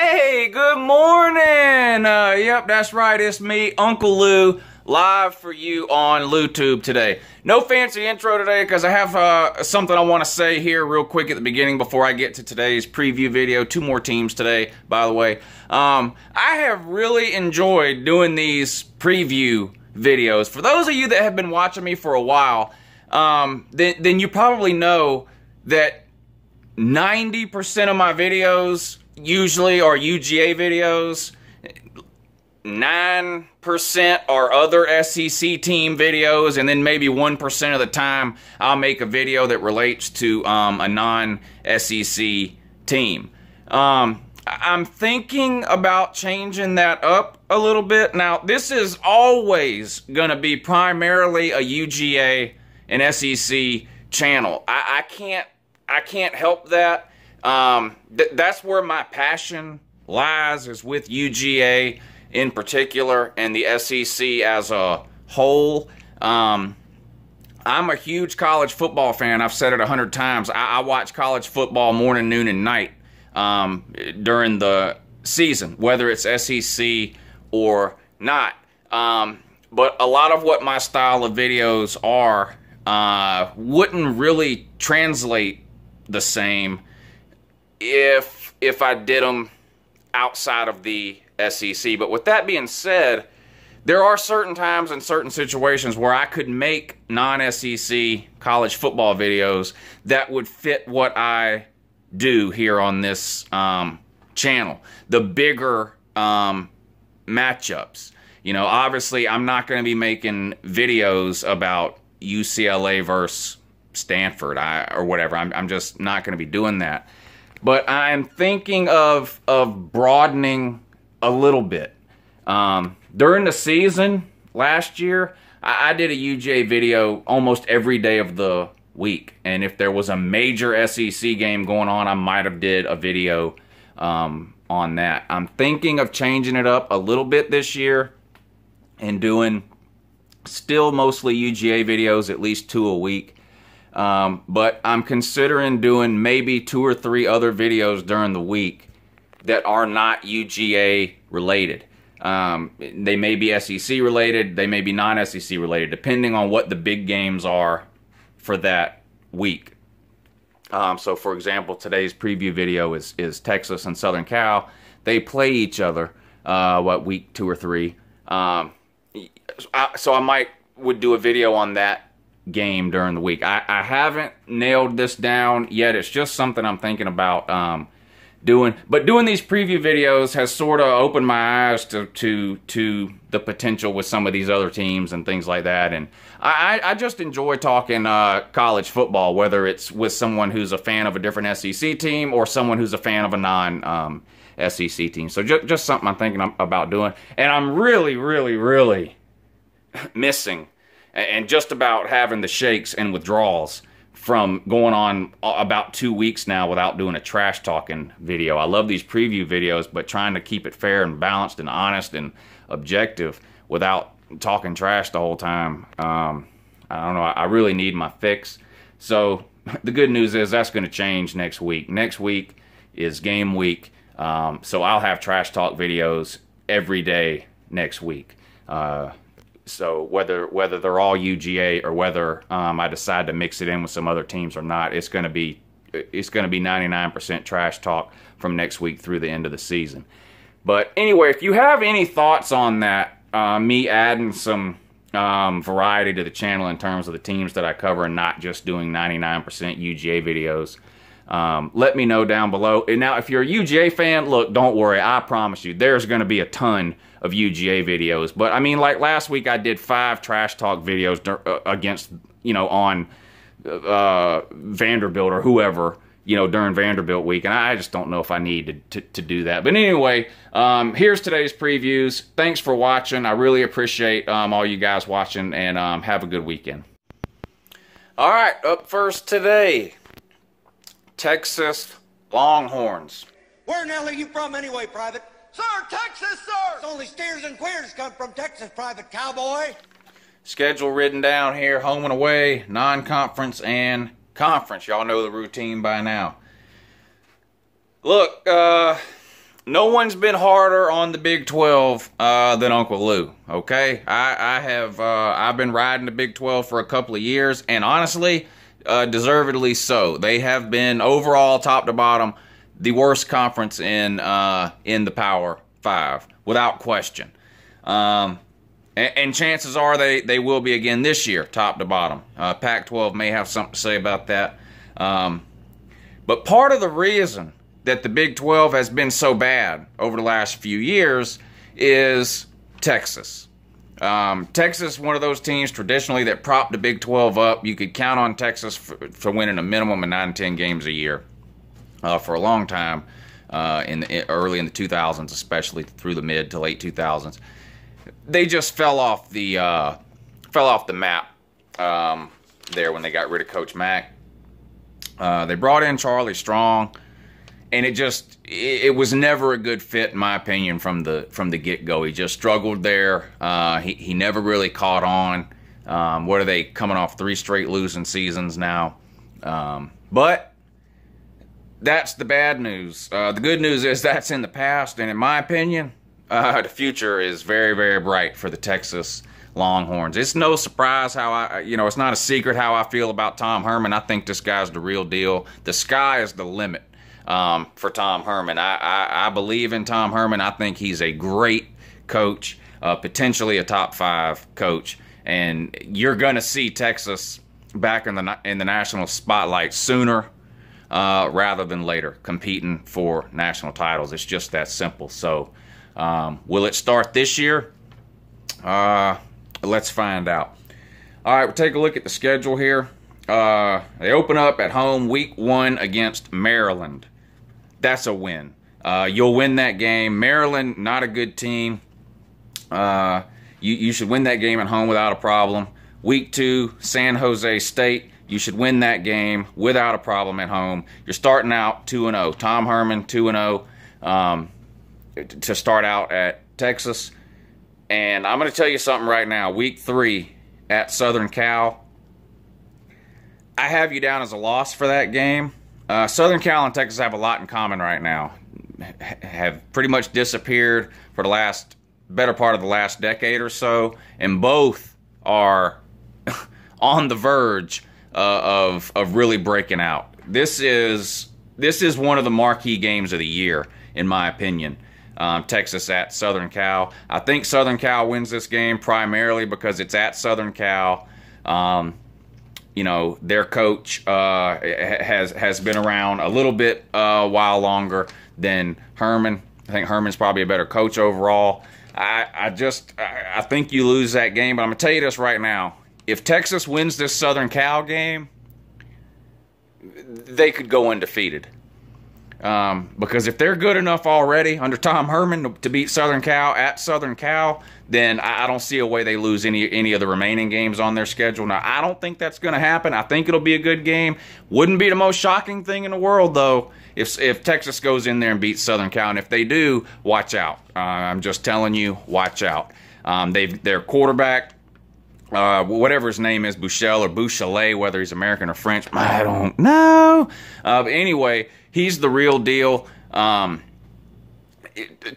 Hey, good morning. Yep, that's right. It's me, Uncle Lou, live for you on LouTube today. No fancy intro today because I have something I want to say here real quick at the beginning before I get to today's preview video. Two more teams today, by the way. I have really enjoyed doing these preview videos. For those of you that have been watching me for a while, then you probably know that 90% of my videos usually are UGA videos, 9% are other SEC team videos, and then maybe 1% of the time I'll make a video that relates to a non-SEC team. I'm thinking about changing that up a little bit. Now, this is always going to be primarily a UGA and SEC channel. I can't help that. That's where my passion lies, is with UGA in particular and the SEC as a whole. I'm a huge college football fan. I've said it 100 times. I watch college football morning, noon, and night during the season, whether it's SEC or not. But a lot of what my style of videos are wouldn't really translate the same if I did them outside of the SEC. But with that being said, there are certain times and certain situations where I could make non-SEC college football videos that would fit what I do here on this channel. The bigger matchups. You know, obviously I'm not going to be making videos about UCLA versus Stanford or whatever. I'm just not going to be doing that. But I'm thinking of broadening a little bit. During the season last year, I did a UGA video almost every day of the week. And if there was a major SEC game going on, I might have did a video on that. I'm thinking of changing it up a little bit this year and doing still mostly UGA videos, at least 2 a week. But I'm considering doing maybe 2 or 3 other videos during the week that are not UGA related. They may be SEC related, they may be non-SEC related, depending on what the big games are for that week. So for example, today's preview video is Texas and Southern Cal. They play each other, week 2 or 3. So I would do a video on that game during the week. I haven't nailed this down yet. It's just something I'm thinking about doing. But doing these preview videos has sort of opened my eyes to the potential with some of these other teams and things like that. And I just enjoy talking college football, whether it's with someone who's a fan of a different SEC team or someone who's a fan of a non-SEC team. So just something I'm thinking about doing. And I'm really missing and just about having the shakes and withdrawals from going on about 2 weeks now without doing a trash talking video. I love these preview videos, but trying to keep it fair and balanced and honest and objective without talking trash the whole time. I don't know. I really need my fix. So the good news is that's going to change next week. Next week is game week. So I'll have trash talk videos every day next week. So whether they're all UGA or whether I decide to mix it in with some other teams or not, it's going to be 99% trash talk from next week through the end of the season. But anyway, if you have any thoughts on that, me adding some variety to the channel in terms of the teams that I cover and not just doing 99% UGA videos, let me know down below. And now, if you're a UGA fan, look, don't worry. I promise you, there's going to be a ton of UGA videos. But I mean, like last week, I did 5 trash talk videos against, on Vanderbilt or whoever, during Vanderbilt week. And I just don't know if I need to do that. But anyway, here's today's previews. Thanks for watching. I really appreciate all you guys watching, and have a good weekend. All right, up first today, Texas Longhorns. Where in the hell are you from anyway, Private? Sir, Texas, sir! It's only steers and queers come from Texas, Private Cowboy. Schedule written down here, home and away, non-conference and conference. Y'all know the routine by now. Look, no one's been harder on the Big 12 than Uncle Lou. Okay, I've been riding the Big 12 for a couple of years, and honestly, deservedly so. They have been overall, top to bottom, the worst conference in the Power 5, without question. And chances are they will be again this year, top to bottom. Pac-12 may have something to say about that. But part of the reason that the Big 12 has been so bad over the last few years is Texas. Texas, one of those teams traditionally that propped the Big 12 up. You could count on Texas for winning a minimum of 9-10 games a year for a long time, early in the 2000s, especially through the mid to late 2000s. They just fell off the map there when they got rid of Coach Mack. They brought in Charlie Strong, and it was never a good fit, in my opinion, from the get-go. He just struggled there. He never really caught on. What are they, coming off 3 straight losing seasons now? But that's the bad news. The good news is that's in the past, and in my opinion, the future is very, very bright for the Texas Longhorns. It's no surprise how it's not a secret how I feel about Tom Herman. I think this guy's the real deal. The sky is the limit for Tom Herman. I believe in Tom Herman. I think he's a great coach, potentially a top 5 coach, and you're going to see Texas back in the national spotlight sooner rather than later, competing for national titles. It's just that simple. So, will it start this year? Let's find out. All right, we'll take a look at the schedule here. They open up at home week 1 against Maryland. That's a win. You'll win that game. Maryland, not a good team. You should win that game at home without a problem. Week 2, San Jose State. You should win that game without a problem at home. You're starting out 2-0. Tom Herman, 2-0 to start out at Texas. And I'm going to tell you something right now. Week 3 at Southern Cal, I have you down as a loss for that game. Southern Cal and Texas have a lot in common right now. Have pretty much disappeared for the better part of the last decade or so, and both are on the verge of really breaking out. This is one of the marquee games of the year, in my opinion. Texas at Southern Cal. I think Southern Cal wins this game primarily because it's at Southern Cal. Their coach has been around a little bit while longer than Herman. I think Herman's probably a better coach overall. I think you lose that game, but I'm going to tell you this right now. If Texas wins this Southern Cal game, they could go undefeated. Because if they're good enough already under Tom Herman to beat Southern Cal at Southern Cal, then I don't see a way they lose any of the remaining games on their schedule. Now, I don't think that's going to happen. I think it'll be a good game. Wouldn't be the most shocking thing in the world, though, if Texas goes in there and beats Southern Cal. And if they do, watch out. I'm just telling you, watch out. Their quarterback, whatever his name is, Bouchel or Bouchelet, whether he's American or French, I don't know. But anyway, he's the real deal. Tom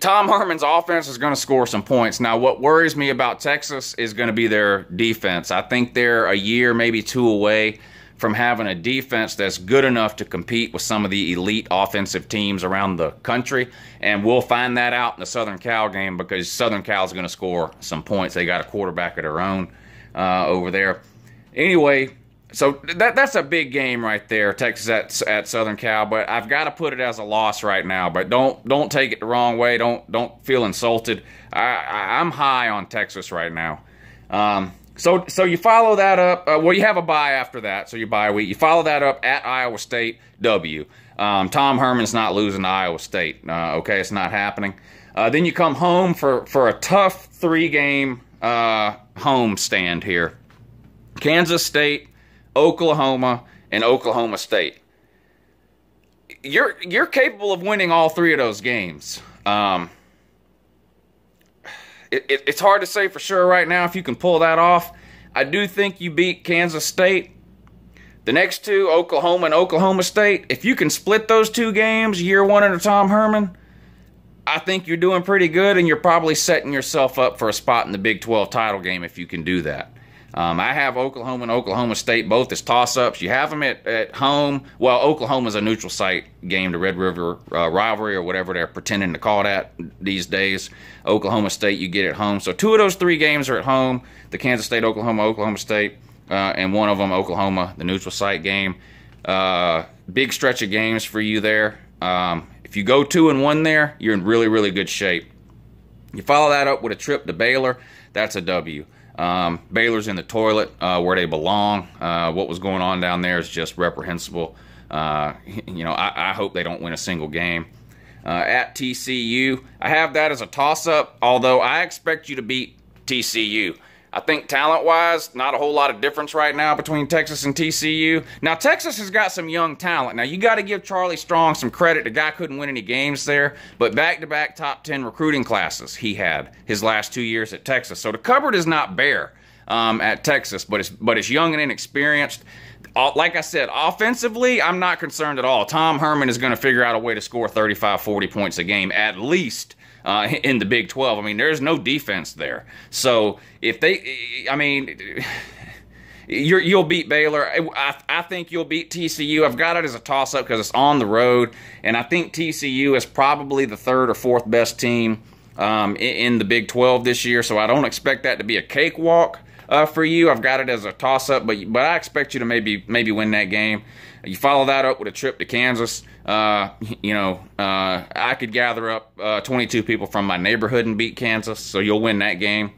Herman's offense is going to score some points. Now, what worries me about Texas is going to be their defense. I think they're a year, maybe 2 away from having a defense that's good enough to compete with some of the elite offensive teams around the country. And we'll find that out in the Southern Cal game because Southern Cal is going to score some points. They got a quarterback of their own over there. Anyway, so that's a big game right there, Texas at Southern Cal. But I've got to put it as a loss right now. But don't take it the wrong way. Don't feel insulted. I'm high on Texas right now. So you follow that up. Well, you have a bye after that, so you bye a week. You follow that up at Iowa State, W. Tom Herman's not losing to Iowa State. Okay, it's not happening. Then you come home for a tough 3-game home stand here. Kansas State, Oklahoma, and Oklahoma State. You're capable of winning all 3 of those games. It's hard to say for sure right now if you can pull that off. I do think you beat Kansas State. The next 2, Oklahoma and Oklahoma State, if you can split those 2 games year 1 under Tom Herman, I think you're doing pretty good, and you're probably setting yourself up for a spot in the Big 12 title game if you can do that. I have Oklahoma and Oklahoma State both as toss-ups. You have them at home. Well, Oklahoma's a neutral site game, the Red River rivalry or whatever they're pretending to call that these days. Oklahoma State you get at home. So 2 of those 3 games are at home, the Kansas State, Oklahoma State, and one of them, Oklahoma, the neutral site game. Big stretch of games for you there. If you go 2-1 there, you're in really, really good shape. You follow that up with a trip to Baylor, that's a W. Baylor's in the toilet where they belong. What was going on down there is just reprehensible. You know, I hope they don't win a single game. At TCU, I have that as a toss-up, although I expect you to beat TCU. I think talent-wise, not a whole lot of difference right now between Texas and TCU. Now, Texas has got some young talent. Now, you got to give Charlie Strong some credit. The guy couldn't win any games there, but back-to-back top 10 recruiting classes he had his last 2 years at Texas. So the cupboard is not bare at Texas, but it's young and inexperienced. Like I said, offensively, I'm not concerned at all. Tom Herman is going to figure out a way to score 35, 40 points a game, at least, in the Big 12. I mean, there's no defense there. So if they, I mean, you'll beat Baylor. I think you'll beat TCU. I've got it as a toss-up because it's on the road, and I think TCU is probably the 3rd or 4th best team in the Big 12 this year. So I don't expect that to be a cakewalk for you. I've got it as a toss-up, but I expect you to maybe win that game. You follow that up with a trip to Kansas. You know, I could gather up 22 people from my neighborhood and beat Kansas, so you'll win that game.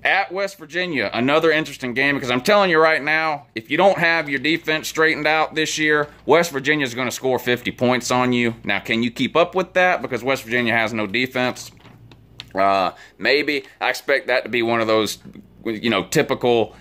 At West Virginia, another interesting game, because I'm telling you right now, if you don't have your defense straightened out this year, West Virginia is going to score 50 points on you. Now, can you keep up with that? Because West Virginia has no defense. Maybe. I expect that to be one of those, you know, typical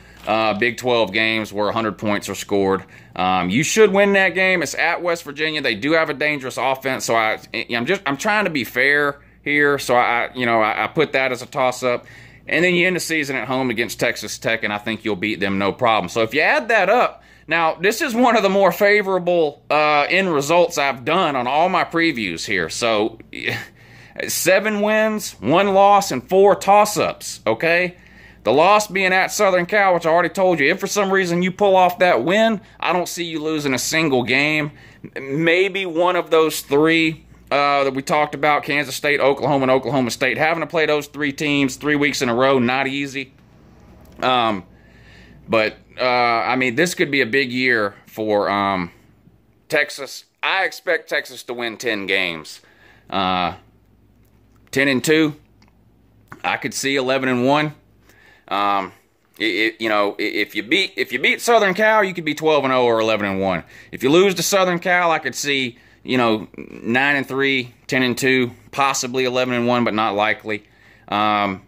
Big 12 games where 100 points are scored. You should win that game. It's at West Virginia. They do have a dangerous offense, so I'm trying to be fair here. So I put that as a toss-up. And then you end the season at home against Texas Tech, and I think you'll beat them no problem. So if you add that up, now this is one of the more favorable end results I've done on all my previews here. So 7 wins, 1 loss, and 4 toss-ups, okay? The loss being at Southern Cal, which I already told you. If for some reason you pull off that win, I don't see you losing a single game. Maybe one of those 3 that we talked about, Kansas State, Oklahoma, and Oklahoma State. Having to play those 3 teams 3 weeks in a row, not easy. I mean, this could be a big year for Texas. I expect Texas to win 10 games. 10-2. I could see 11-1. You know, if you beat Southern Cal, you could be 12-0 or 11-1. If you lose to Southern Cal, I could see, you know, 9-3, 10-2, possibly 11-1, but not likely. It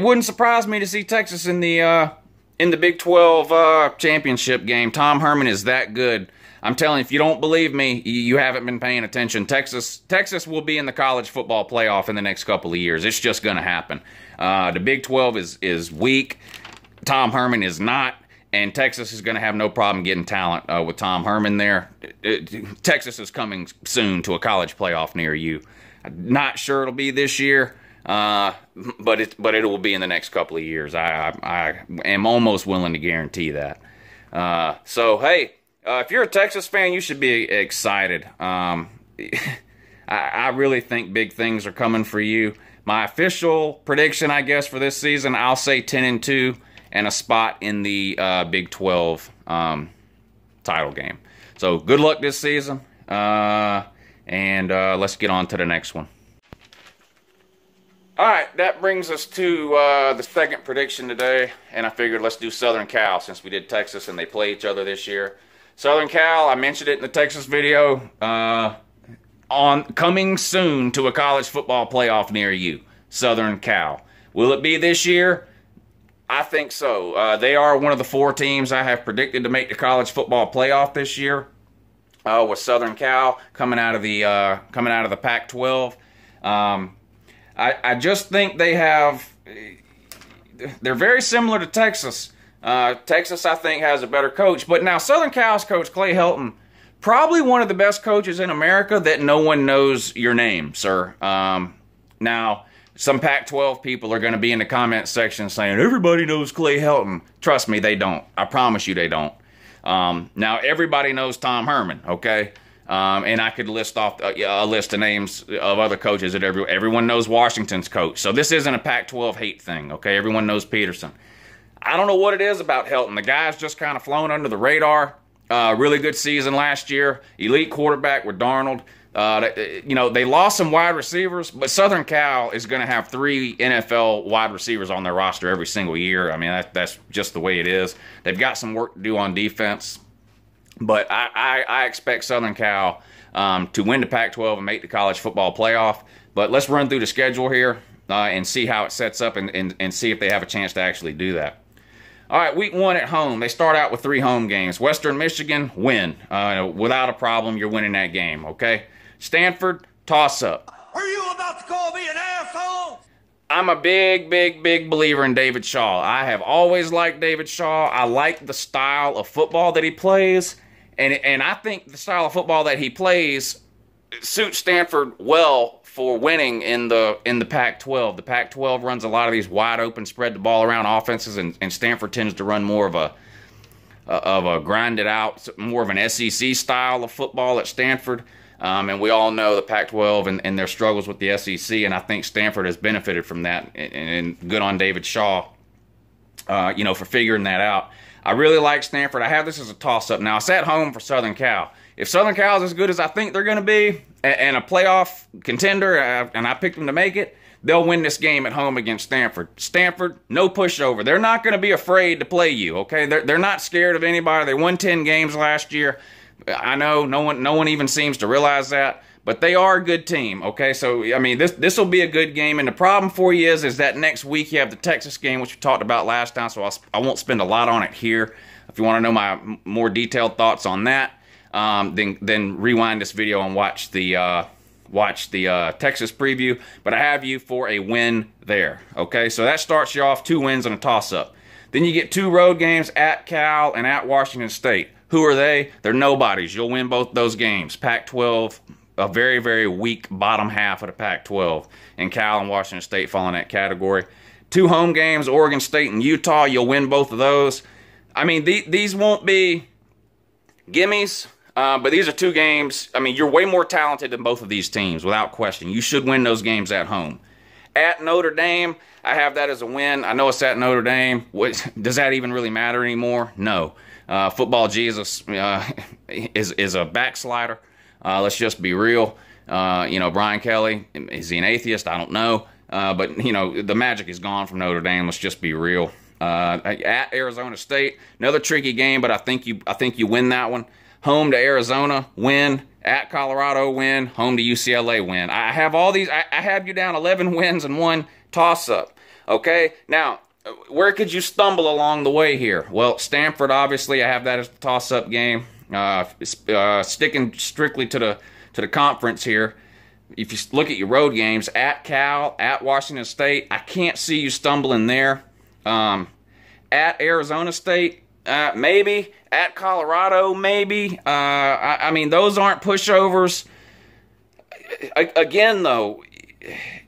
wouldn't surprise me to see Texas in the Big 12 championship game. Tom Herman is that good. I'm telling you, if you don't believe me, you haven't been paying attention. Texas will be in the college football playoff in the next couple of years. It's just going to happen. The Big 12 is weak. Tom Herman is not. And Texas is going to have no problem getting talent with Tom Herman there. Texas is coming soon to a college playoff near you. Not sure it'll be this year, but it will be in the next couple of years. I am almost willing to guarantee that. So, hey, if you're a Texas fan, you should be excited. I really think big things are coming for you. My official prediction, I guess, for this season, I'll say 10-2 and a spot in the Big 12 title game. So good luck this season, and let's get on to the next one. All right, that brings us to the second prediction today, and I figured let's do Southern Cal since we did Texas and they play each other this year. Southern Cal, I mentioned it in the Texas video, on coming soon to a college football playoff near you. Southern Cal. Will it be this year? I think so. They are one of the 4 teams I have predicted to make the college football playoff this year. With Southern Cal coming out of the Pac-12. I just think they're very similar to Texas. Texas, I think, has a better coach. But now Southern Cal's coach, Clay Helton, probably one of the best coaches in America that no one knows your name, sir. Now, some Pac-12 people are going to be in the comment section saying, everybody knows Clay Helton. Trust me, they don't. I promise you they don't. Now, everybody knows Tom Herman, okay? And I could list off a list of names of other coaches that everyone knows Washington's coach. So this isn't a Pac-12 hate thing, okay? Everyone knows Peterson. I don't know what it is about Helton. The guy's just kind of flown under the radar. Really good season last year. Elite quarterback with Darnold. You know, they lost some wide receivers, but Southern Cal is going to have 3 NFL wide receivers on their roster every single year. I mean, that's just the way it is. They've got some work to do on defense, but I expect Southern Cal to win the Pac-12 and make the college football playoff. But let's run through the schedule here and see how it sets up and see if they have a chance to actually do that. All right, week 1 at home. They start out with 3 home games. Western Michigan, win. Without a problem, you're winning that game, okay? Stanford, toss-up. Are you about to call me an asshole? I'm a big believer in David Shaw. I have always liked David Shaw. I like the style of football that he plays, and I think the style of football that he plays suits Stanford well for winning in the Pac-12. The Pac-12 runs a lot of these wide-open, spread-the-ball-around offenses, and Stanford tends to run more of a grinded-out, more of an SEC style of football at Stanford. And we all know the Pac-12 and their struggles with the SEC, and I think Stanford has benefited from that, and good on David Shaw, you know, for figuring that out. I really like Stanford. I have this as a toss-up. Now, it's at home for Southern Cal. If Southern Cal is as good as I think they're going to be, and a playoff contender, and I picked them to make it, they'll win this game at home against Stanford. Stanford, no pushover. They're not going to be afraid to play you, okay? They're not scared of anybody. They won 10 games last year. I know no one even seems to realize that, but they are a good team, okay? So, I mean, this will be a good game, and the problem for you is that next week you have the Texas game, which we talked about last time, so I won't spend a lot on it here. If you want to know my more detailed thoughts on that, then rewind this video and watch the Texas preview. But I have you for a win there, okay? So that starts you off 2 wins and a toss-up. Then you get 2 road games at Cal and at Washington State. Who are they? They're nobodies. You'll win both those games. Pac-12, a very weak bottom half of the Pac-12. And Cal and Washington State fall in that category. 2 home games, Oregon State and Utah. You'll win both of those. I mean, these won't be gimmies, but these are 2 games. I mean, you're way more talented than both of these teams, without question. You should win those games at home. At Notre Dame, I have that as a win. I know it's at Notre Dame. Does that even really matter anymore? No. Football Jesus is a backslider. Let's just be real. You know, Brian Kelly, is he an atheist? I don't know. But, you know, the magic is gone from Notre Dame. Let's just be real. At Arizona State, another tricky game, but I think you win that one. Home to Arizona, win. At Colorado, win. Home to UCLA, win. I have all these. I have you down 11 wins and 1 toss-up. Okay? Now, where could you stumble along the way here? Well, Stanford, obviously, I have that as the toss-up game. Sticking strictly to the conference here, if you look at your road games, at Cal, at Washington State, I can't see you stumbling there. At Arizona State, maybe. At Colorado, maybe. I mean, those aren't pushovers. Again, though,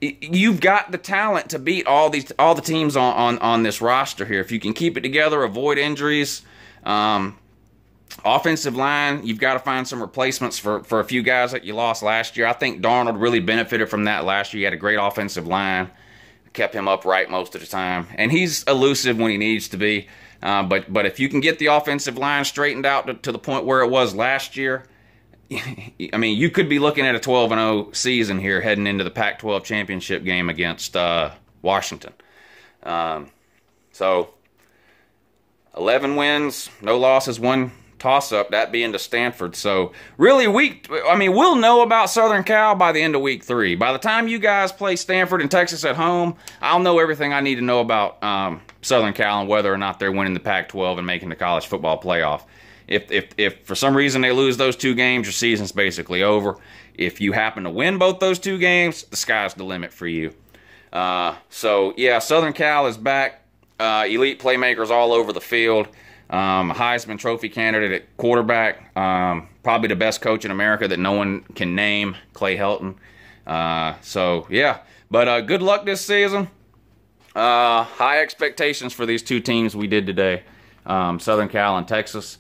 you've got the talent to beat all the teams on this roster here. If you can keep it together, avoid injuries. Offensive line, you've got to find some replacements for a few guys that you lost last year. I think Darnold really benefited from that last year. He had a great offensive line. Kept him upright most of the time. And he's elusive when he needs to be. But if you can get the offensive line straightened out to the point where it was last year, I mean, you could be looking at a 12-0 season here heading into the Pac-12 championship game against Washington. So, 11 wins, no losses, 1 toss-up, that being to Stanford. So, really, we'll know about Southern Cal by the end of week 3. By the time you guys play Stanford and Texas at home, I'll know everything I need to know about Southern Cal and whether or not they're winning the Pac-12 and making the college football playoff. If for some reason they lose those 2 games, your season's basically over. If you happen to win both those 2 games, the sky's the limit for you. So, yeah, Southern Cal is back. Elite playmakers all over the field. Heisman Trophy candidate at quarterback. Probably the best coach in America that no one can name, Clay Helton. So, yeah. But good luck this season. High expectations for these two teams we did today, Southern Cal and Texas.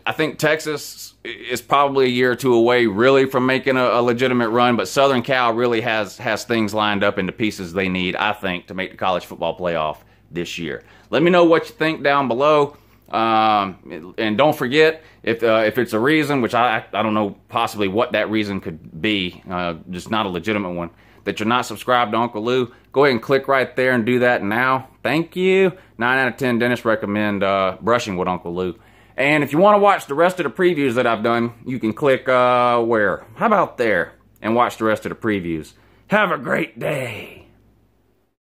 I think Texas is probably a year or two away really from making a legitimate run, but Southern Cal really has things lined up in the pieces they need, I think, to make the college football playoff this year. Let me know what you think down below. And don't forget, if it's a reason, which I don't know possibly what that reason could be, just not a legitimate one, that you're not subscribed to Uncle Lou, go ahead and click right there and do that now. Thank you. 9 out of 10 dentists recommend brushing with Uncle Lou. And if you want to watch the rest of the previews that I've done, you can click where? How about there? And watch the rest of the previews. Have a great day.